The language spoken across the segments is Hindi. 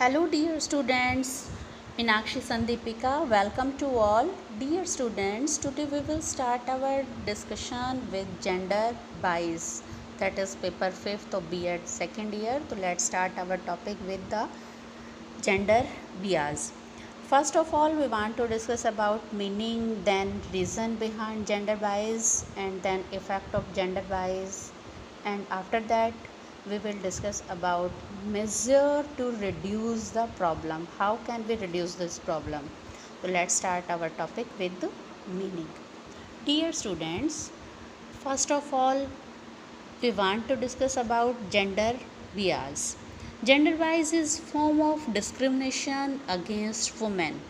Hello, dear students. Minakshi Sandipika, welcome to all. Dear students, today we will start our discussion with gender bias. That is paper 5th of B.Ed second year. So let's start our topic with the gender bias. First of all, we want to discuss about meaning, then reason behind gender bias, and then effect of gender bias. And after that, we will discuss about measure to reduce the problem. How can we reduce this problem? So let's start our topic with the meaning. Dear students, first of all, we want to discuss about gender bias. Gender bias is form of discrimination against women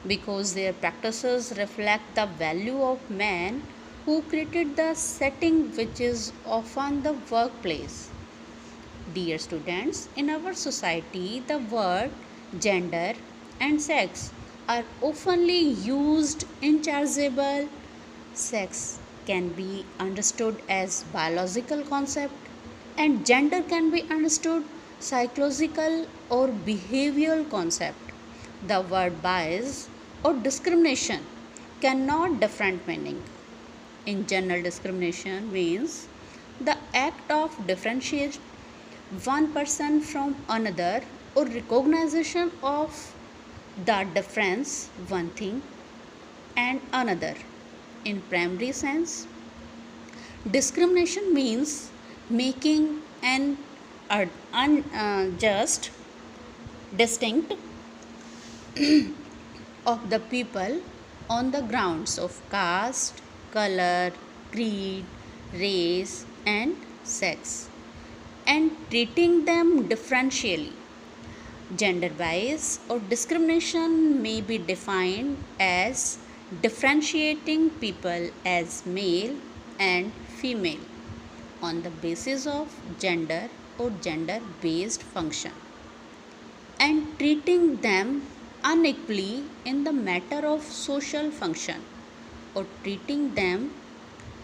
because their practices reflect the value of men who created the setting which is often the workplace. Dear students, in our society, the word gender and sex are oftenly used interchangeable. Sex can be understood as biological concept and gender can be understood psychological or behavioral concept. The word bias or discrimination cannot different meaning. In general, discrimination means the act of differentiate one person from another or recognition of the difference one thing and another. In primary sense, discrimination means making an unjust distinct of the people on the grounds of caste, color, creed, race, and sex, and treating them differentially. Gender bias or discrimination may be defined as differentiating people as male and female on the basis of gender or gender based function and treating them unequally in the matter of social function or treating them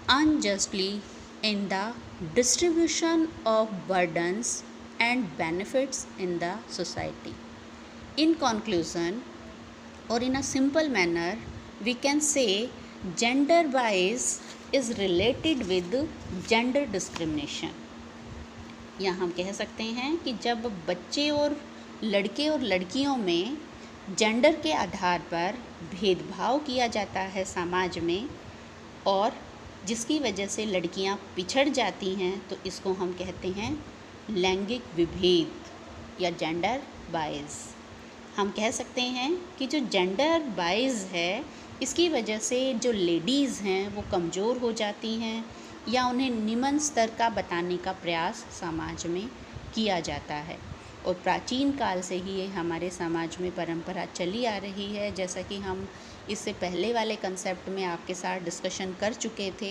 unjustly in the distribution of burdens and benefits in the society. In conclusion, or in a simple manner, we can say gender bias is related with gender discrimination. या हम कह सकते हैं कि जब बच्चे और लड़के और लड़कियों में जेंडर के आधार पर भेदभाव किया जाता है समाज में और जिसकी वजह से लड़कियां पिछड़ जाती हैं, तो इसको हम कहते हैं लैंगिक विभेद या जेंडर बायस। हम कह सकते हैं कि जो जेंडर बायस है, इसकी वजह से जो लेडीज़ हैं वो कमज़ोर हो जाती हैं या उन्हें निम्न स्तर का बताने का प्रयास समाज में किया जाता है। और प्राचीन काल से ही ये हमारे समाज में परंपरा चली आ रही है। जैसा कि हम इससे पहले वाले कंसेप्ट में आपके साथ डिस्कशन कर चुके थे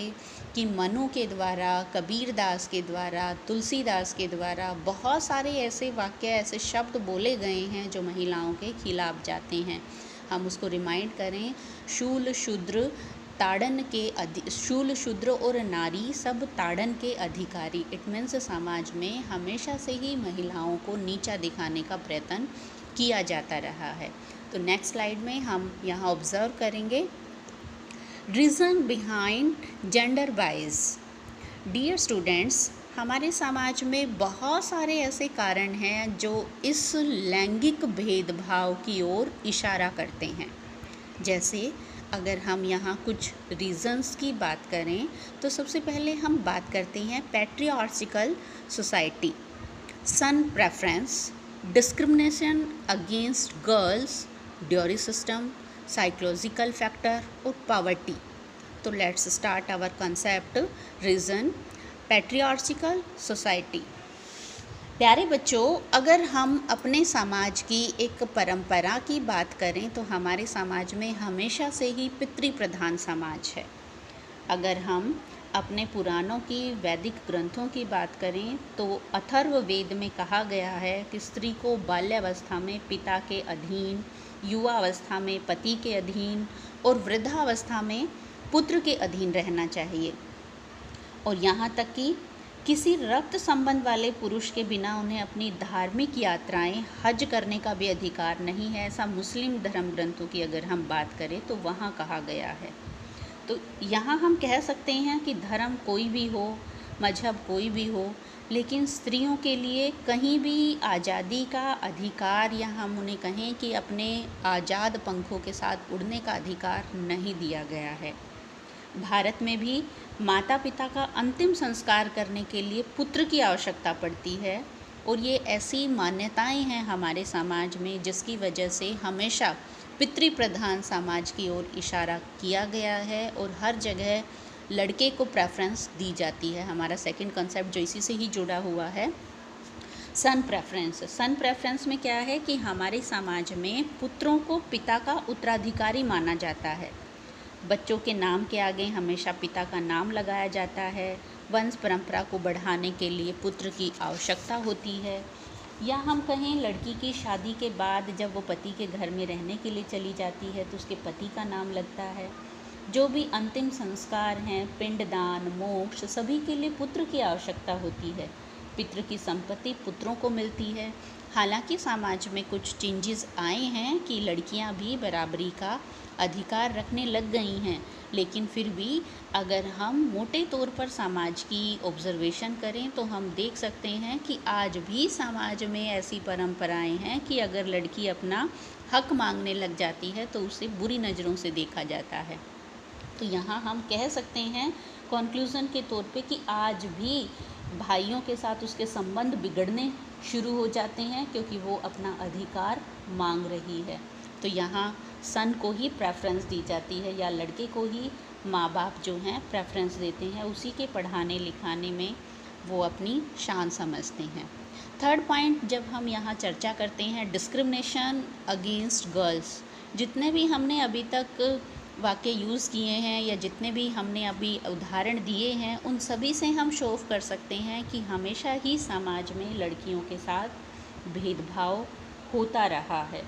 कि मनु के द्वारा, कबीर दास के द्वारा, तुलसीदास के द्वारा बहुत सारे ऐसे वाक्य, ऐसे शब्द बोले गए हैं जो महिलाओं के खिलाफ जाते हैं। हम उसको रिमाइंड करें, शूल शूद्र ताड़न के शूल शूद्र और नारी सब ताड़न के अधिकारी। इट मीन्स समाज में हमेशा से ही महिलाओं को नीचा दिखाने का प्रयत्न किया जाता रहा है। तो नेक्स्ट स्लाइड में हम यहाँ ऑब्जर्व करेंगे reason behind gender bias. Dear students, हमारे समाज में बहुत सारे ऐसे कारण हैं जो इस लैंगिक भेदभाव की ओर इशारा करते हैं। जैसे अगर हम यहाँ कुछ रीज़न्स की बात करें तो सबसे पहले हम बात करते हैं patriarchal society, son preference, discrimination against girls, dowry system, psychological factor और पॉवर्टी। तो let's start our concept reason patriarchal society. प्यारे बच्चों, अगर हम अपने समाज की एक परंपरा की बात करें तो हमारे समाज में हमेशा से ही पितृ प्रधान समाज है। अगर हम अपने पुराणों की, वैदिक ग्रंथों की बात करें तो अथर्ववेद में कहा गया है कि स्त्री को बाल्यावस्था में पिता के अधीन, युवावस्था में पति के अधीन और वृद्धावस्था में पुत्र के अधीन रहना चाहिए। और यहाँ तक कि किसी रक्त संबंध वाले पुरुष के बिना उन्हें अपनी धार्मिक यात्राएं हज करने का भी अधिकार नहीं है, ऐसा मुस्लिम धर्म ग्रंथों की अगर हम बात करें तो वहाँ कहा गया है। तो यहाँ हम कह सकते हैं कि धर्म कोई भी हो, मजहब कोई भी हो, लेकिन स्त्रियों के लिए कहीं भी आज़ादी का अधिकार, या हम उन्हें कहें कि अपने आज़ाद पंखों के साथ उड़ने का अधिकार नहीं दिया गया है। भारत में भी माता पिता का अंतिम संस्कार करने के लिए पुत्र की आवश्यकता पड़ती है, और ये ऐसी मान्यताएं हैं हमारे समाज में जिसकी वजह से हमेशा पितृ प्रधान समाज की ओर इशारा किया गया है और हर जगह लड़के को प्रेफरेंस दी जाती है। हमारा सेकंड कॉन्सेप्ट जो इसी से ही जुड़ा हुआ है, सन प्रेफरेंस। सन प्रेफरेंस में क्या है कि हमारे समाज में पुत्रों को पिता का उत्तराधिकारी माना जाता है। बच्चों के नाम के आगे हमेशा पिता का नाम लगाया जाता है। वंश परंपरा को बढ़ाने के लिए पुत्र की आवश्यकता होती है। या हम कहें लड़की की शादी के बाद जब वो पति के घर में रहने के लिए चली जाती है तो उसके पति का नाम लगता है। जो भी अंतिम संस्कार हैं, पिंडदान, मोक्ष, सभी के लिए पुत्र की आवश्यकता होती है। पितृ की संपत्ति पुत्रों को मिलती है। हालांकि समाज में कुछ चेंजेस आए हैं कि लड़कियां भी बराबरी का अधिकार रखने लग गई हैं, लेकिन फिर भी अगर हम मोटे तौर पर समाज की ऑब्जर्वेशन करें तो हम देख सकते हैं कि आज भी समाज में ऐसी परंपराएं हैं कि अगर लड़की अपना हक मांगने लग जाती है तो उसे बुरी नज़रों से देखा जाता है। तो यहाँ हम कह सकते हैं कॉन्क्लूज़न के तौर पे कि आज भी भाइयों के साथ उसके संबंध बिगड़ने शुरू हो जाते हैं क्योंकि वो अपना अधिकार मांग रही है। तो यहाँ सन को ही प्रेफरेंस दी जाती है, या लड़के को ही माँ बाप जो हैं प्रेफरेंस देते हैं, उसी के पढ़ाने लिखाने में वो अपनी शान समझते हैं। थर्ड पॉइंट जब हम यहाँ चर्चा करते हैं, डिस्क्रिमिनेशन अगेंस्ट गर्ल्स। जितने भी हमने अभी तक वाक्य यूज़ किए हैं या जितने भी हमने अभी उदाहरण दिए हैं, उन सभी से हम शो ऑफ कर सकते हैं कि हमेशा ही समाज में लड़कियों के साथ भेदभाव होता रहा है।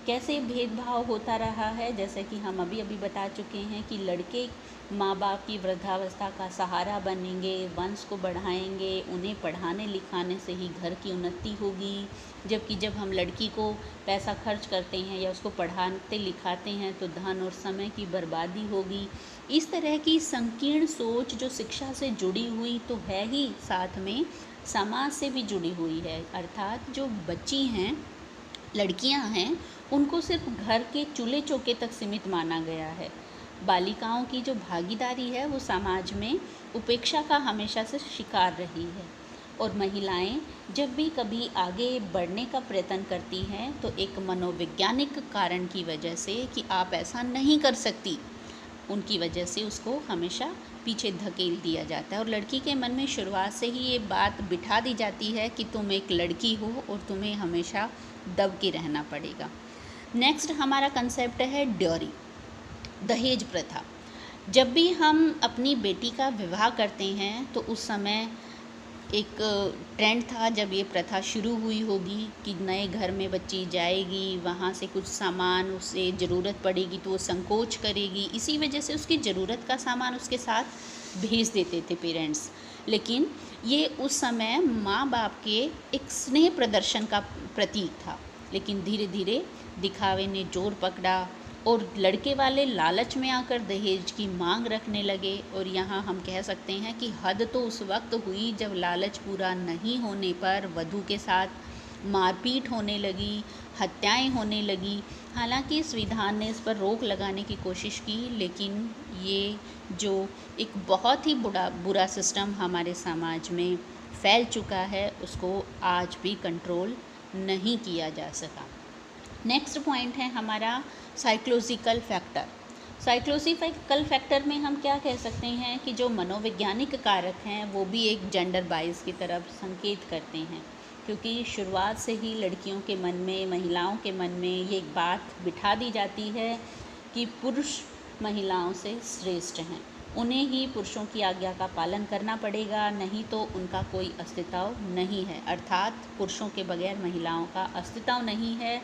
कैसे भेदभाव होता रहा है, जैसे कि हम अभी बता चुके हैं कि लड़के माँ बाप की वृद्धावस्था का सहारा बनेंगे, वंश को बढ़ाएंगे, उन्हें पढ़ाने लिखाने से ही घर की उन्नति होगी, जबकि जब हम लड़की को पैसा खर्च करते हैं या उसको पढ़ाते लिखाते हैं तो धन और समय की बर्बादी होगी। इस तरह की संकीर्ण सोच जो शिक्षा से जुड़ी हुई तो है ही, साथ में समाज से भी जुड़ी हुई है। अर्थात जो बच्ची हैं, लड़कियां हैं, उनको सिर्फ घर के चूल्हे चौके तक सीमित माना गया है। बालिकाओं की जो भागीदारी है वो समाज में उपेक्षा का हमेशा से शिकार रही है, और महिलाएं जब भी कभी आगे बढ़ने का प्रयत्न करती हैं तो एक मनोवैज्ञानिक कारण की वजह से कि आप ऐसा नहीं कर सकती, उनकी वजह से उसको हमेशा पीछे धकेल दिया जाता है, और लड़की के मन में शुरुआत से ही ये बात बिठा दी जाती है कि तुम एक लड़की हो और तुम्हें हमेशा दब के रहना पड़ेगा। नेक्स्ट हमारा कंसेप्ट है ड्योरी, दहेज प्रथा। जब भी हम अपनी बेटी का विवाह करते हैं तो उस समय एक ट्रेंड था जब ये प्रथा शुरू हुई होगी कि नए घर में बच्ची जाएगी, वहाँ से कुछ सामान उसे ज़रूरत पड़ेगी तो वो संकोच करेगी, इसी वजह से उसकी ज़रूरत का सामान उसके साथ भेज देते थे पेरेंट्स। लेकिन ये उस समय माँ बाप के एक स्नेह प्रदर्शन का प्रतीक था, लेकिन धीरे धीरे दिखावे ने जोर पकड़ा और लड़के वाले लालच में आकर दहेज की मांग रखने लगे। और यहाँ हम कह सकते हैं कि हद तो उस वक्त हुई जब लालच पूरा नहीं होने पर वधू के साथ मारपीट होने लगी, हत्याएं होने लगी। हालांकि संविधान ने इस पर रोक लगाने की कोशिश की, लेकिन ये जो एक बहुत ही बुरा सिस्टम हमारे समाज में फैल चुका है उसको आज भी कंट्रोल नहीं किया जा सका। नेक्स्ट पॉइंट है हमारा साइकोलॉजिकल फैक्टर। साइकोलॉजिकल फैक्टर में हम क्या कह सकते हैं कि जो मनोवैज्ञानिक कारक हैं वो भी एक जेंडर बाइस की तरफ संकेत करते हैं, क्योंकि शुरुआत से ही लड़कियों के मन में, महिलाओं के मन में ये एक बात बिठा दी जाती है कि पुरुष महिलाओं से श्रेष्ठ हैं, उन्हें ही पुरुषों की आज्ञा का पालन करना पड़ेगा, नहीं तो उनका कोई अस्तित्व नहीं है। अर्थात पुरुषों के बगैर महिलाओं का अस्तित्व नहीं है,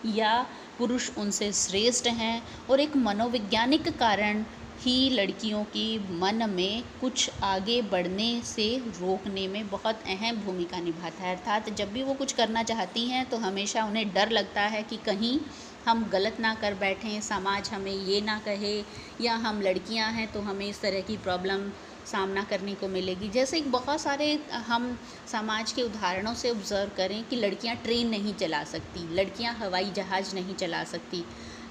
या पुरुष उनसे श्रेष्ठ हैं। और एक मनोवैज्ञानिक कारण ही लड़कियों की मन में कुछ आगे बढ़ने से रोकने में बहुत अहम भूमिका निभाता है। अर्थात जब भी वो कुछ करना चाहती हैं तो हमेशा उन्हें डर लगता है कि कहीं हम गलत ना कर बैठें, समाज हमें ये ना कहे, या हम लड़कियां हैं तो हमें इस तरह की प्रॉब्लम सामना करने को मिलेगी। जैसे बहुत सारे हम समाज के उदाहरणों से ऑब्ज़र्व करें कि लड़कियां ट्रेन नहीं चला सकती, लड़कियां हवाई जहाज़ नहीं चला सकती,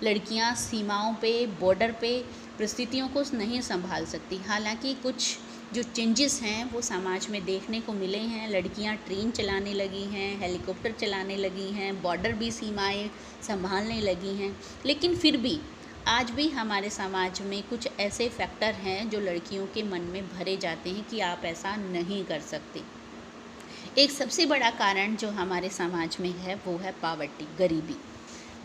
लड़कियां सीमाओं पे, बॉर्डर पे परिस्थितियों को नहीं संभाल सकती। हालांकि कुछ जो चेंजेस हैं वो समाज में देखने को मिले हैं। लड़कियां ट्रेन चलाने लगी हैं, हेलीकॉप्टर चलाने लगी हैं, बॉर्डर भी सीमाएं संभालने लगी हैं, लेकिन फिर भी आज भी हमारे समाज में कुछ ऐसे फैक्टर हैं जो लड़कियों के मन में भरे जाते हैं कि आप ऐसा नहीं कर सकते। एक सबसे बड़ा कारण जो हमारे समाज में है वो है पॉवर्टी, गरीबी।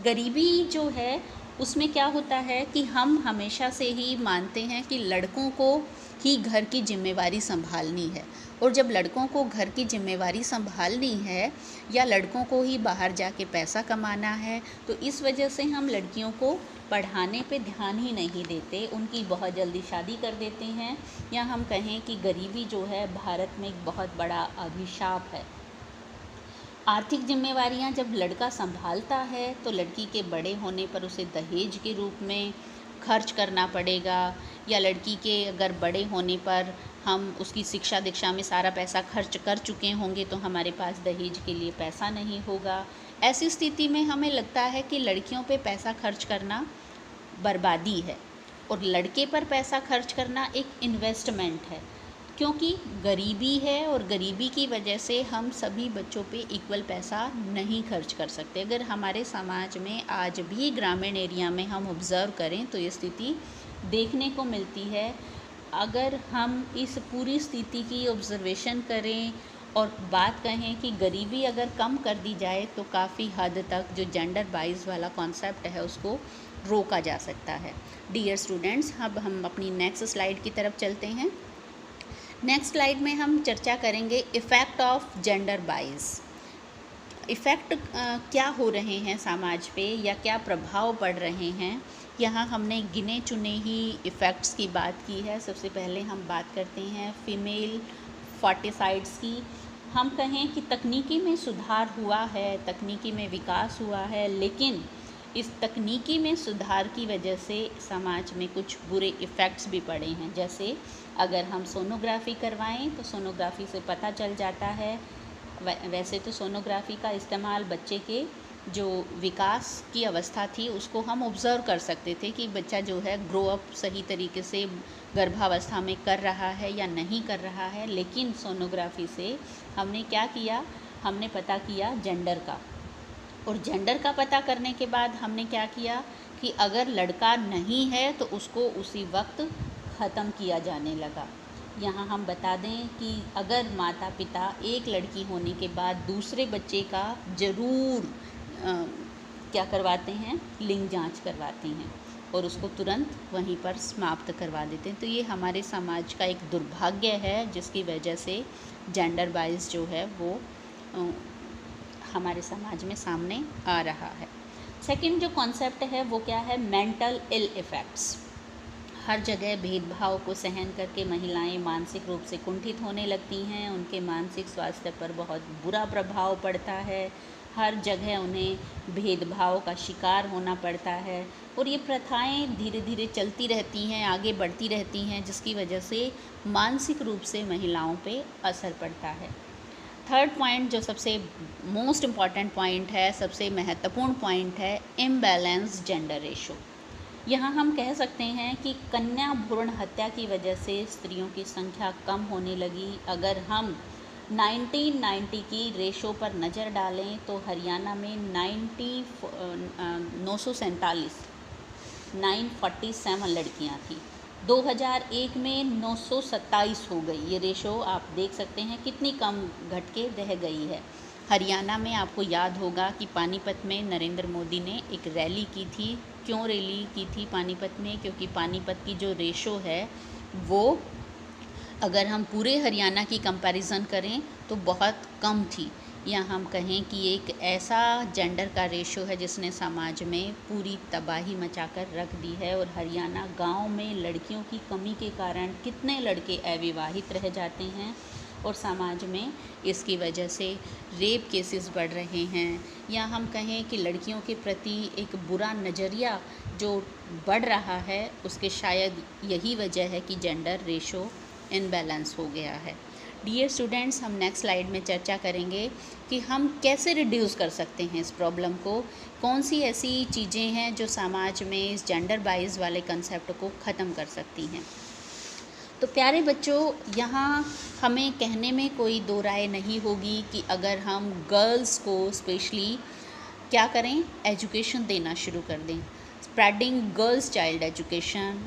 गरीबी जो है उसमें क्या होता है कि हम हमेशा से ही मानते हैं कि लड़कों को ही घर की जिम्मेवारी संभालनी है, और जब लड़कों को घर की जिम्मेवारी संभालनी है या लड़कों को ही बाहर जाके पैसा कमाना है, तो इस वजह से हम लड़कियों को पढ़ाने पे ध्यान ही नहीं देते, उनकी बहुत जल्दी शादी कर देते हैं, या हम कहें कि गरीबी जो है भारत में एक बहुत बड़ा अभिशाप है। आर्थिक जिम्मेवारियां जब लड़का संभालता है तो लड़की के बड़े होने पर उसे दहेज के रूप में खर्च करना पड़ेगा, या लड़की के अगर बड़े होने पर हम उसकी शिक्षा दीक्षा में सारा पैसा खर्च कर चुके होंगे तो हमारे पास दहेज के लिए पैसा नहीं होगा। ऐसी स्थिति में हमें लगता है कि लड़कियों पे पैसा खर्च करना बर्बादी है और लड़के पर पैसा खर्च करना एक इन्वेस्टमेंट है, क्योंकि गरीबी है और गरीबी की वजह से हम सभी बच्चों पे इक्वल पैसा नहीं खर्च कर सकते। अगर हमारे समाज में आज भी ग्रामीण एरिया में हम ऑब्ज़र्व करें तो ये स्थिति देखने को मिलती है। अगर हम इस पूरी स्थिति की ऑब्ज़र्वेशन करें और बात कहें कि गरीबी अगर कम कर दी जाए तो काफ़ी हद तक जो जेंडर वाइज वाला कॉन्सेप्ट है उसको रोका जा सकता है। डियर स्टूडेंट्स, अब हम अपनी नेक्स्ट स्लाइड की तरफ चलते हैं। नेक्स्ट स्लाइड में हम चर्चा करेंगे इफ़ेक्ट ऑफ जेंडर बाइस। इफ़ेक्ट क्या हो रहे हैं समाज पे या क्या प्रभाव पड़ रहे हैं, यहाँ हमने गिने चुने ही इफ़ेक्ट्स की बात की है। सबसे पहले हम बात करते हैं फीमेल फर्टिसाइड्स की। हम कहें कि तकनीकी में सुधार हुआ है, तकनीकी में विकास हुआ है, लेकिन इस तकनीकी में सुधार की वजह से समाज में कुछ बुरे इफ़ेक्ट्स भी पड़े हैं। जैसे अगर हम सोनोग्राफ़ी करवाएं तो सोनोग्राफ़ी से पता चल जाता है, वैसे तो सोनोग्राफ़ी का इस्तेमाल बच्चे के जो विकास की अवस्था थी उसको हम ऑब्ज़र्व कर सकते थे कि बच्चा जो है ग्रो अप सही तरीके से गर्भावस्था में कर रहा है या नहीं कर रहा है। लेकिन सोनोग्राफ़ी से हमने क्या किया, हमने पता किया जेंडर का, और जेंडर का पता करने के बाद हमने क्या किया कि अगर लड़का नहीं है तो उसको उसी वक्त ख़त्म किया जाने लगा। यहाँ हम बता दें कि अगर माता पिता एक लड़की होने के बाद दूसरे बच्चे का ज़रूर क्या करवाते हैं, लिंग जांच करवाते हैं और उसको तुरंत वहीं पर समाप्त करवा देते हैं। तो ये हमारे समाज का एक दुर्भाग्य है जिसकी वजह से जेंडर वाइज जो है वो हमारे समाज में सामने आ रहा है। सेकंड जो कॉन्सेप्ट है वो क्या है, मेंटल इल इफ़ेक्ट्स। हर जगह भेदभाव को सहन करके महिलाएं मानसिक रूप से कुंठित होने लगती हैं, उनके मानसिक स्वास्थ्य पर बहुत बुरा प्रभाव पड़ता है। हर जगह उन्हें भेदभाव का शिकार होना पड़ता है और ये प्रथाएं धीरे धीरे चलती रहती हैं, आगे बढ़ती रहती हैं, जिसकी वजह से मानसिक रूप से महिलाओं पे असर पड़ता है। थर्ड पॉइंट जो सबसे मोस्ट इम्पॉर्टेंट पॉइंट है, सबसे महत्वपूर्ण पॉइंट है, इम्बैलेंस जेंडर रेशो। यहाँ हम कह सकते हैं कि कन्या भ्रूण हत्या की वजह से स्त्रियों की संख्या कम होने लगी। अगर हम 1990 की रेशो पर नज़र डालें तो हरियाणा में 947 लड़कियाँ थीं। 2001 में 927 हो गई। ये रेशो आप देख सकते हैं कितनी कम घट के रह गई है। हरियाणा में आपको याद होगा कि पानीपत में नरेंद्र मोदी ने एक रैली की थी। क्यों रैली की थी पानीपत में? क्योंकि पानीपत की जो रेशो है वो अगर हम पूरे हरियाणा की कंपैरिजन करें तो बहुत कम थी। या हम कहें कि एक ऐसा जेंडर का रेशो है जिसने समाज में पूरी तबाही मचाकर रख दी है। और हरियाणा गांव में लड़कियों की कमी के कारण कितने लड़के अविवाहित रह जाते हैं और समाज में इसकी वजह से रेप केसेस बढ़ रहे हैं। या हम कहें कि लड़कियों के प्रति एक बुरा नज़रिया जो बढ़ रहा है, उसके शायद यही वजह है कि जेंडर रेशो इनबैलेंस हो गया है। डियर स्टूडेंट्स, हम नेक्स्ट स्लाइड में चर्चा करेंगे कि हम कैसे रिड्यूस कर सकते हैं इस प्रॉब्लम को। कौन सी ऐसी चीज़ें हैं जो समाज में इस जेंडर बाइज वाले कंसेप्ट को ख़त्म कर सकती हैं। तो प्यारे बच्चों, यहाँ हमें कहने में कोई दो राय नहीं होगी कि अगर हम गर्ल्स को स्पेशली क्या करें, एजुकेशन देना शुरू कर दें, स्प्रेडिंग गर्ल्स चाइल्ड एजुकेशन।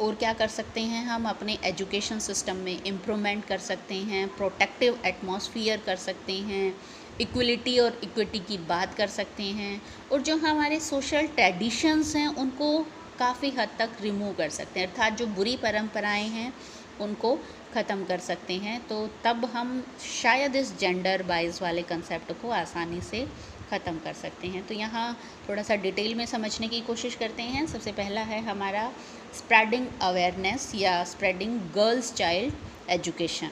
और क्या कर सकते हैं, हम अपने एजुकेशन सिस्टम में इम्प्रूवमेंट कर सकते हैं, प्रोटेक्टिव एटमॉस्फेयर कर सकते हैं, इक्वलिटी और इक्विटी की बात कर सकते हैं, और जो हमारे सोशल ट्रेडिशंस हैं उनको काफ़ी हद तक रिमूव कर सकते हैं, अर्थात जो बुरी परंपराएं हैं उनको ख़त्म कर सकते हैं। तो तब हम शायद इस जेंडर बाइज वाले कंसेप्ट को आसानी से ख़त्म कर सकते हैं। तो यहाँ थोड़ा सा डिटेल में समझने की कोशिश करते हैं। सबसे पहला है हमारा स्प्रेडिंग अवेयरनेस या स्प्रेडिंग गर्ल्स चाइल्ड एजुकेशन।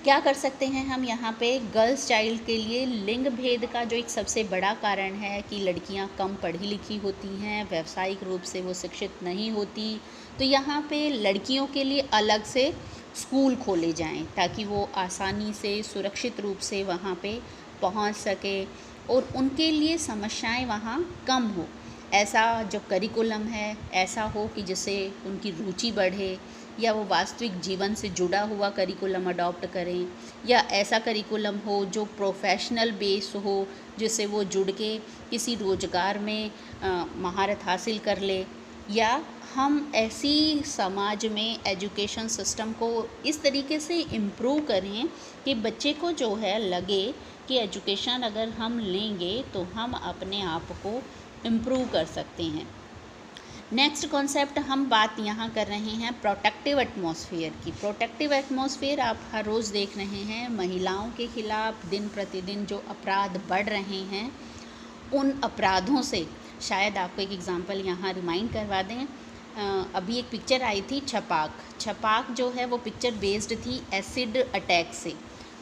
क्या कर सकते हैं हम यहाँ पे गर्ल्स चाइल्ड के लिए? लिंग भेद का जो एक सबसे बड़ा कारण है कि लड़कियाँ कम पढ़ी लिखी होती हैं, व्यावसायिक रूप से वो शिक्षित नहीं होती, तो यहाँ पे लड़कियों के लिए अलग से स्कूल खोले जाएं ताकि वो आसानी से सुरक्षित रूप से वहाँ पे पहुँच सके और उनके लिए समस्याएं वहाँ कम हो। ऐसा जो करिकुलम है ऐसा हो कि जिससे उनकी रुचि बढ़े, या वो वास्तविक जीवन से जुड़ा हुआ करिकुलम अडॉप्ट करें, या ऐसा करिकुलम हो जो प्रोफेशनल बेस हो जिससे वो जुड़ के किसी रोज़गार में महारत हासिल कर ले। या हम ऐसी समाज में एजुकेशन सिस्टम को इस तरीके से इम्प्रूव करें कि बच्चे को जो है लगे कि एजुकेशन अगर हम लेंगे तो हम अपने आप को इम्प्रूव कर सकते हैं। नेक्स्ट कॉन्सेप्ट हम बात यहाँ कर रहे हैं प्रोटेक्टिव एटमॉस्फेयर की। प्रोटेक्टिव एटमॉस्फेयर आप हर रोज़ देख रहे हैं, महिलाओं के खिलाफ दिन प्रतिदिन जो अपराध बढ़ रहे हैं उन अपराधों से, शायद आपको एक एग्ज़ाम्पल यहाँ रिमाइंड करवा दें। अभी एक पिक्चर आई थी छपाक जो है वो पिक्चर बेस्ड थी एसिड अटैक से।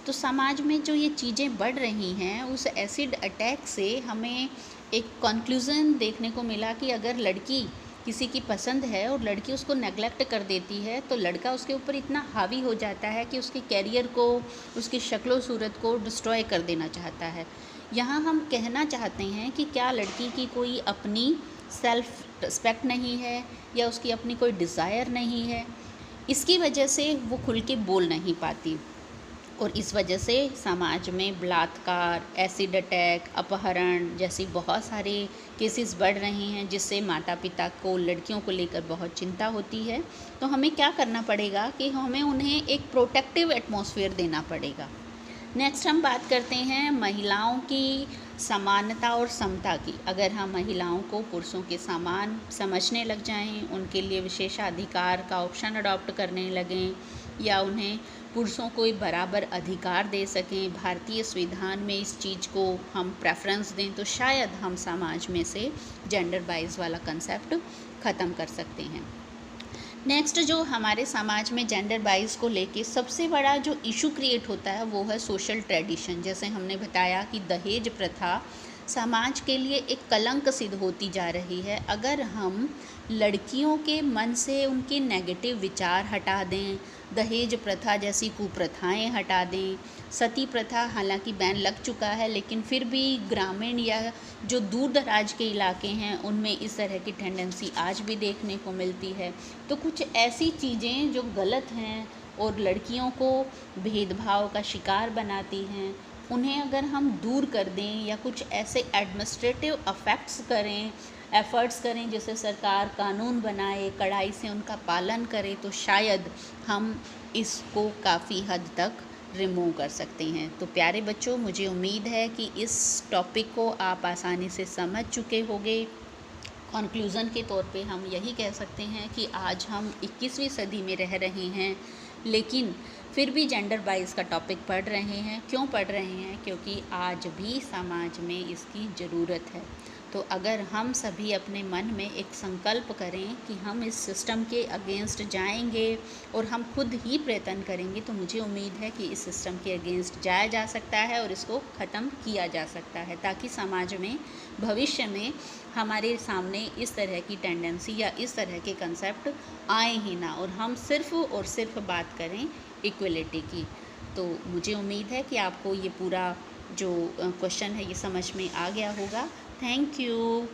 तो समाज में जो ये चीज़ें बढ़ रही हैं उस एसिड अटैक से हमें एक कंक्लूज़न देखने को मिला कि अगर लड़की किसी की पसंद है और लड़की उसको नेगलेक्ट कर देती है तो लड़का उसके ऊपर इतना हावी हो जाता है कि उसके कैरियर को, उसकी शक्लो सूरत को डिस्ट्रॉय कर देना चाहता है। यहाँ हम कहना चाहते हैं कि क्या लड़की की कोई अपनी सेल्फ रिस्पेक्ट नहीं है या उसकी अपनी कोई डिज़ायर नहीं है, इसकी वजह से वो खुल के बोल नहीं पाती और इस वजह से समाज में बलात्कार, एसिड अटैक, अपहरण जैसी बहुत सारे केसेस बढ़ रहे हैं जिससे माता पिता को लड़कियों को लेकर बहुत चिंता होती है। तो हमें क्या करना पड़ेगा कि हमें उन्हें एक प्रोटेक्टिव एटमॉस्फेयर देना पड़ेगा। नेक्स्ट हम बात करते हैं महिलाओं की समानता और समता की। अगर हम महिलाओं को पुरुषों के समान समझने लग जाएं, उनके लिए विशेषाधिकार का ऑप्शन अडॉप्ट करने लगें या उन्हें पुरुषों को बराबर अधिकार दे सकें, भारतीय संविधान में इस चीज़ को हम प्रेफरेंस दें, तो शायद हम समाज में से जेंडर बाइज वाला कंसेप्ट ख़त्म कर सकते हैं। नेक्स्ट जो हमारे समाज में जेंडर बाइज को लेके सबसे बड़ा जो इशू क्रिएट होता है वो है सोशल ट्रेडिशन। जैसे हमने बताया कि दहेज प्रथा समाज के लिए एक कलंक सिद्ध होती जा रही है। अगर हम लड़कियों के मन से उनके नेगेटिव विचार हटा दें, दहेज प्रथा जैसी कुप्रथाएं हटा दें, सती प्रथा हालांकि बैन लग चुका है लेकिन फिर भी ग्रामीण या जो दूर दराज के इलाके हैं उनमें इस तरह की टेंडेंसी आज भी देखने को मिलती है। तो कुछ ऐसी चीज़ें जो गलत हैं और लड़कियों को भेदभाव का शिकार बनाती हैं, उन्हें अगर हम दूर कर दें या कुछ ऐसे एडमिनिस्ट्रेटिव एफ़र्ट्स करें जैसे सरकार कानून बनाए, कड़ाई से उनका पालन करे, तो शायद हम इसको काफ़ी हद तक रिमूव कर सकते हैं। तो प्यारे बच्चों, मुझे उम्मीद है कि इस टॉपिक को आप आसानी से समझ चुके होंगे। कंक्लूज़न के तौर पे हम यही कह सकते हैं कि आज हम 21वीं सदी में रह रहे हैं, लेकिन फिर भी जेंडर वाइज का टॉपिक पढ़ रहे हैं। क्यों पढ़ रहे हैं? क्योंकि आज भी समाज में इसकी ज़रूरत है। तो अगर हम सभी अपने मन में एक संकल्प करें कि हम इस सिस्टम के अगेंस्ट जाएंगे और हम खुद ही प्रयत्न करेंगे, तो मुझे उम्मीद है कि इस सिस्टम के अगेंस्ट जाया जा सकता है और इसको ख़त्म किया जा सकता है, ताकि समाज में भविष्य में हमारे सामने इस तरह की टेंडेंसी या इस तरह के कंसेप्ट आए ही ना, और हम सिर्फ़ और सिर्फ बात करें इक्वलिटी की। तो मुझे उम्मीद है कि आपको ये पूरा जो क्वेश्चन है ये समझ में आ गया होगा। Thank you.